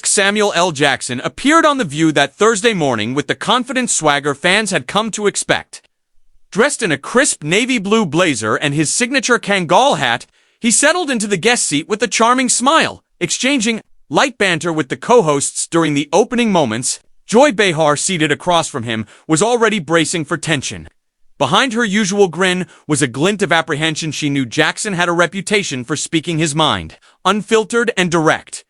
Samuel L. Jackson appeared on The View that Thursday morning with the confident swagger fans had come to expect. Dressed in a crisp navy blue blazer and his signature Kangol hat, he settled into the guest seat with a charming smile, exchanging light banter with the co-hosts during the opening moments. Joy Behar, seated across from him, was already bracing for tension. Behind her usual grin was a glint of apprehension. She knew Jackson had a reputation for speaking his mind, unfiltered and direct.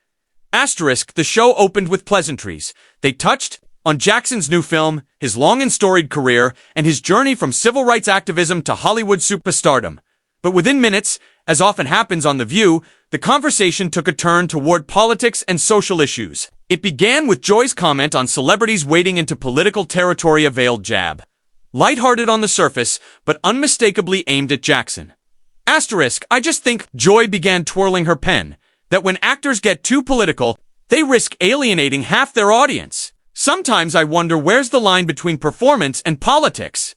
The show opened with pleasantries. They touched on Jackson's new film, his long and storied career, and his journey from civil rights activism to Hollywood superstardom. But within minutes, as often happens on The View, the conversation took a turn toward politics and social issues. It began with Joy's comment on celebrities wading into political territory, a veiled jab. Lighthearted on the surface, but unmistakably aimed at Jackson. I just think, Joy began twirling her pen, that when actors get too political, they risk alienating half their audience. Sometimes I wonder where's the line between performance and politics.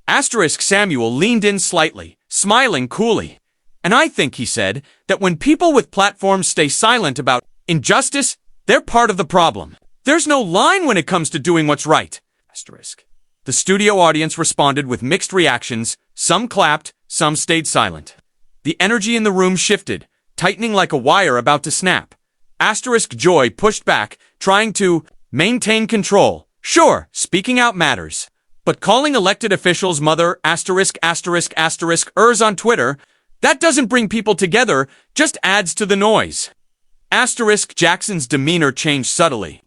Samuel leaned in slightly, smiling coolly. And I think, he said, that when people with platforms stay silent about injustice, they're part of the problem. There's no line when it comes to doing what's right. The studio audience responded with mixed reactions. Some clapped, some stayed silent. The energy in the room shifted, tightening like a wire about to snap. Joy pushed back, trying to maintain control. Sure, speaking out matters. But calling elected officials mother ers on Twitter, that doesn't bring people together, just adds to the noise. Jackson's demeanor changed subtly.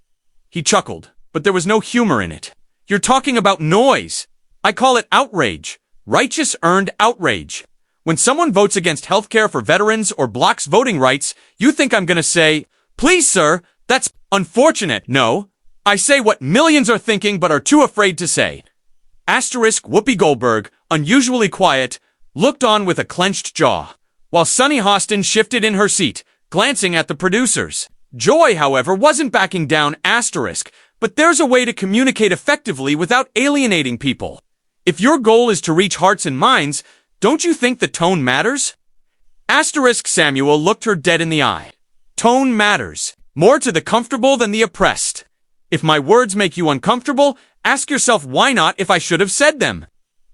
He chuckled, but there was no humor in it. You're talking about noise. I call it outrage. Righteous earned outrage. When someone votes against healthcare for veterans or blocks voting rights, you think I'm gonna say, please sir, that's unfortunate. No. I say what millions are thinking but are too afraid to say. Whoopi Goldberg, unusually quiet, looked on with a clenched jaw, while Sunny Hostin shifted in her seat, glancing at the producers. Joy, however, wasn't backing down. But there's a way to communicate effectively without alienating people. If your goal is to reach hearts and minds, don't you think the tone matters? Samuel looked her dead in the eye. Tone matters, more to the comfortable than the oppressed. If my words make you uncomfortable, ask yourself why not if I should have said them.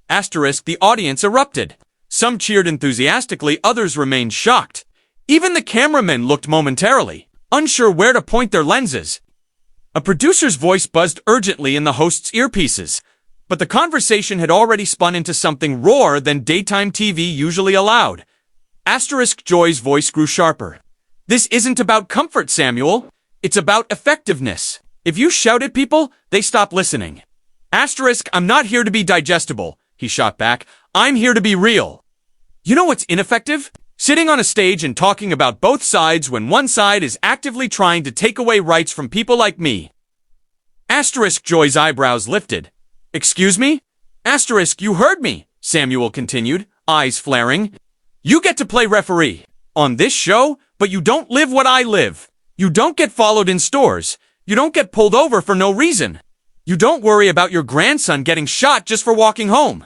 The audience erupted. Some cheered enthusiastically, others remained shocked. Even the cameramen looked momentarily, unsure where to point their lenses. A producer's voice buzzed urgently in the host's earpieces, but the conversation had already spun into something rawer than daytime TV usually allowed. Joy's voice grew sharper. This isn't about comfort, Samuel. It's about effectiveness. If you shout at people, they stop listening. I'm not here to be digestible, he shot back. I'm here to be real. You know what's ineffective? Sitting on a stage and talking about both sides when one side is actively trying to take away rights from people like me. Joy's eyebrows lifted. Excuse me? You heard me, Samuel continued, eyes flaring. You get to play referee on this show, but you don't live what I live. You don't get followed in stores. You don't get pulled over for no reason. You don't worry about your grandson getting shot just for walking home.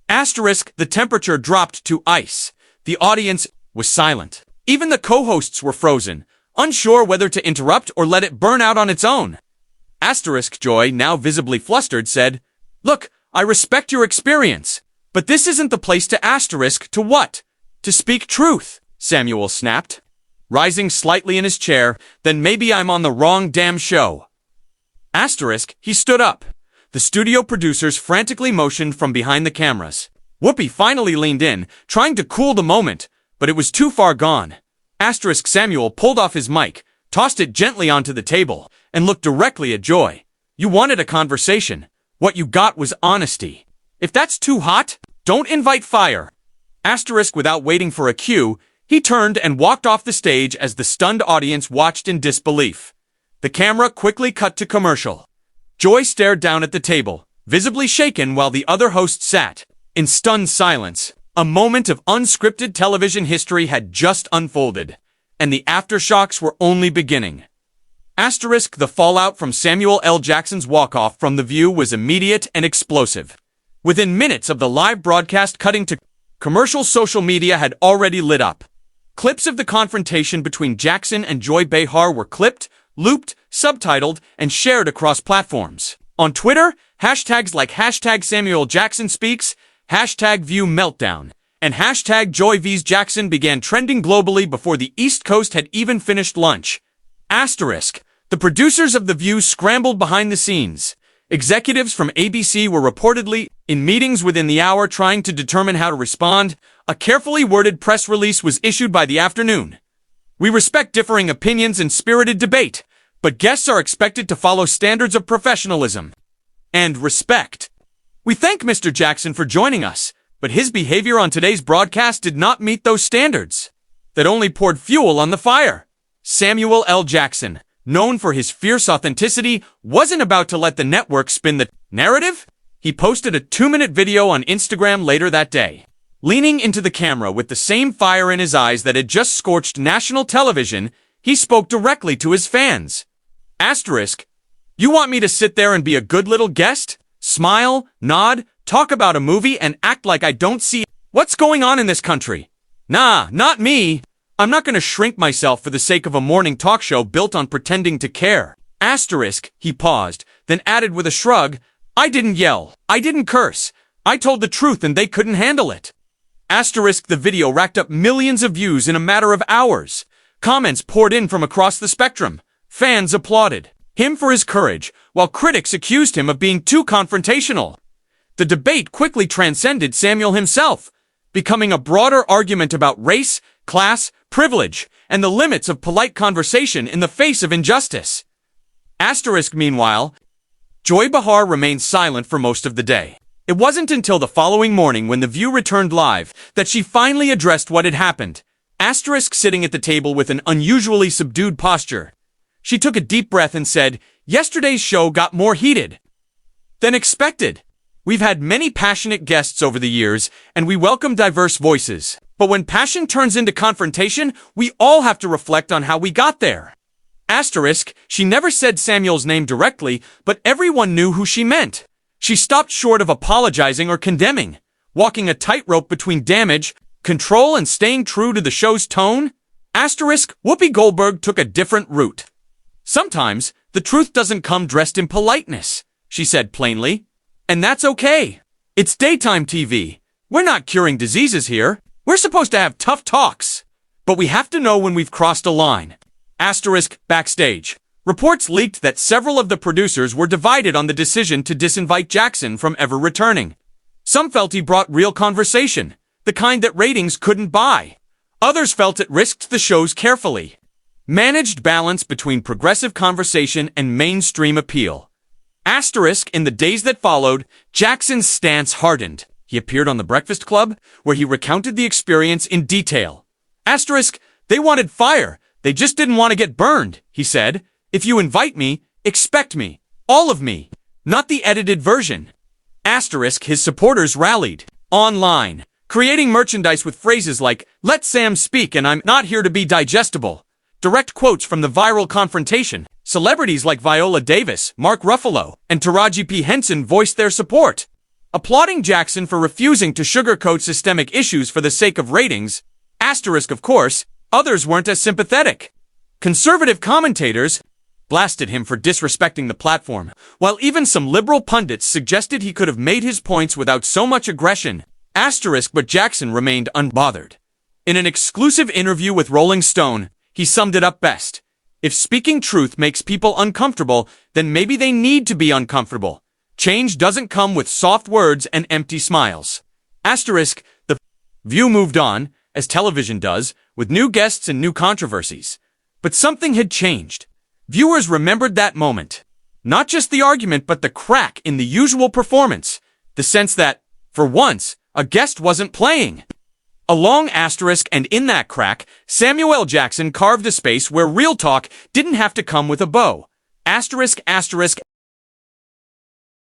The temperature dropped to ice. The audience was silent. Even the co-hosts were frozen, unsure whether to interrupt or let it burn out on its own. Joy, now visibly flustered, said, Look, I respect your experience, but this isn't the place to what? To speak truth, Samuel snapped. Rising slightly in his chair, then maybe I'm on the wrong damn show. He stood up. The studio producers frantically motioned from behind the cameras. Whoopi finally leaned in, trying to cool the moment, but it was too far gone. Samuel pulled off his mic, tossed it gently onto the table, and looked directly at Joy. You wanted a conversation. What you got was honesty. If that's too hot, don't invite fire. Without waiting for a cue, he turned and walked off the stage as the stunned audience watched in disbelief. The camera quickly cut to commercial. Joy stared down at the table, visibly shaken while the other hosts sat in stunned silence. A moment of unscripted television history had just unfolded, and the aftershocks were only beginning. The fallout from Samuel L. Jackson's walk-off from The View was immediate and explosive. Within minutes of the live broadcast cutting to commercial, social media had already lit up. Clips of the confrontation between Jackson and Joy Behar were clipped, looped, subtitled, and shared across platforms. On Twitter, hashtags like hashtag Samuel Jackson Speaks, hashtag View Meltdown, and hashtag Joy vs Jackson began trending globally before the East Coast had even finished lunch. Asterisk. The producers of The View scrambled behind the scenes. Executives from ABC were reportedly in meetings within the hour trying to determine how to respond. A carefully worded press release was issued by the afternoon. We respect differing opinions and spirited debate, but guests are expected to follow standards of professionalism and respect. We thank Mr. Jackson for joining us, but his behavior on today's broadcast did not meet those standards. That only poured fuel on the fire. Samuel L. Jackson, known for his fierce authenticity, wasn't about to let the network spin the narrative. He posted a 2-minute video on Instagram later that day. Leaning into the camera with the same fire in his eyes that had just scorched national television, he spoke directly to his fans. Asterisk. You want me to sit there and be a good little guest? Smile, nod, talk about a movie, and act like I don't see what's going on in this country? Nah, not me. I'm not going to shrink myself for the sake of a morning talk show built on pretending to care. Asterisk. He paused, then added with a shrug, I didn't yell. I didn't curse. I told the truth and they couldn't handle it. Asterisk. The video racked up millions of views in a matter of hours. Comments poured in from across the spectrum. Fans applauded him for his courage, while critics accused him of being too confrontational. The debate quickly transcended Samuel himself, becoming a broader argument about race, class, privilege, and the limits of polite conversation in the face of injustice. Asterisk. Meanwhile, Joy Behar remained silent for most of the day. It wasn't until the following morning when The View returned live that she finally addressed what had happened. Asterisk. Sitting at the table with an unusually subdued posture, she took a deep breath and said, Yesterday's show got more heated than expected. We've had many passionate guests over the years, and we welcome diverse voices. But when passion turns into confrontation, we all have to reflect on how we got there. Asterisk. She never said Samuel's name directly, but everyone knew who she meant. She stopped short of apologizing or condemning, walking a tightrope between damage, control, and staying true to the show's tone. Asterisk. Whoopi Goldberg took a different route. Sometimes, the truth doesn't come dressed in politeness, she said plainly. And that's okay. It's daytime TV. We're not curing diseases here. We're supposed to have tough talks. But we have to know when we've crossed a line. Asterisk. Backstage. Reports leaked that several of the producers were divided on the decision to disinvite Jackson from ever returning. Some felt he brought real conversation, the kind that ratings couldn't buy. Others felt it risked the show's carefully managed balance between progressive conversation and mainstream appeal. Asterisk. In the days that followed, Jackson's stance hardened. He appeared on The Breakfast Club, where he recounted the experience in detail. Asterisk. They wanted fire. They just didn't want to get burned, he said. If you invite me, expect me. All of me. Not the edited version. Asterisk. His supporters rallied online, creating merchandise with phrases like, Let Sam speak and I'm not here to be digestible. Direct quotes from the viral confrontation. Celebrities like Viola Davis, Mark Ruffalo, and Taraji P. Henson voiced their support, applauding Jackson for refusing to sugarcoat systemic issues for the sake of ratings. Asterisk. Of course, others weren't as sympathetic. Conservative commentators blasted him for disrespecting the platform, while even some liberal pundits suggested he could have made his points without so much aggression. Asterisk. But Jackson remained unbothered. In an exclusive interview with Rolling Stone, he summed it up best. If speaking truth makes people uncomfortable, then maybe they need to be uncomfortable. Change doesn't come with soft words and empty smiles. Asterisk. The View moved on, as television does, with new guests and new controversies. But something had changed. Viewers remembered that moment. Not just the argument, but the crack in the usual performance. The sense that, for once, a guest wasn't playing. A long asterisk, and in that crack, Samuel L. Jackson carved a space where real talk didn't have to come with a bow. Asterisk. Asterisk.